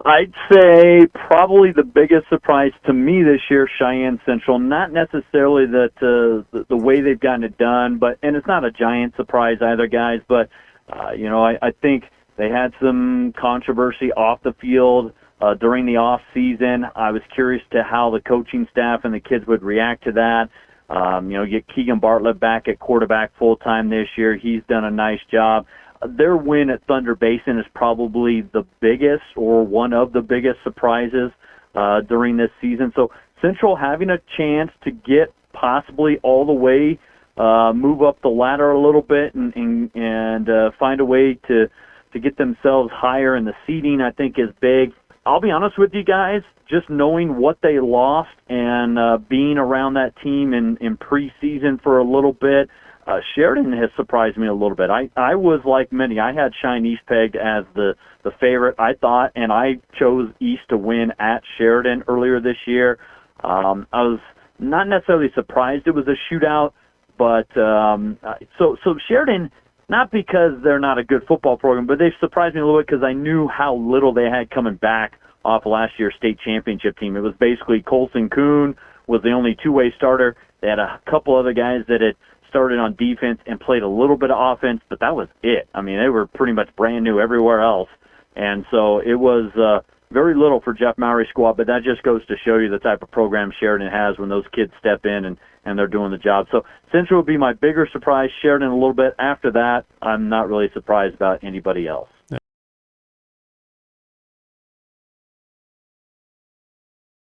I'd say probably the biggest surprise to me this year, Cheyenne Central. Not necessarily that the way they've gotten it done, and it's not a giant surprise either, guys. But I think they had some controversy off the field during the off season. I was curious to how the coaching staff and the kids would react to that. Get Keegan Bartlett back at quarterback full time this year. He's done a nice job. Their win at Thunder Basin is probably the biggest or one of the biggest surprises during this season. So Central having a chance to get possibly all the way, move up the ladder a little bit and find a way to get themselves higher in the seeding, I think is big. I'll be honest with you guys, just knowing what they lost and being around that team in preseason for a little bit, Sheridan has surprised me a little bit. I was like many. I had Cheyenne East pegged as the favorite, I thought, and I chose East to win at Sheridan earlier this year. I was not necessarily surprised it was a shootout, but so Sheridan, not because they're not a good football program, but they've surprised me a little bit because I knew how little they had coming back off last year's state championship team. It was basically Colson Kuhn was the only two-way starter. They had a couple other guys that had started on defense and played a little bit of offense, but that was it. I mean, they were pretty much brand new everywhere else. And so it was very little for Jeff Mowry's squad, but that just goes to show you the type of program Sheridan has when those kids step in and they're doing the job. So Central would be my bigger surprise, Sheridan a little bit. After that, I'm not really surprised about anybody else.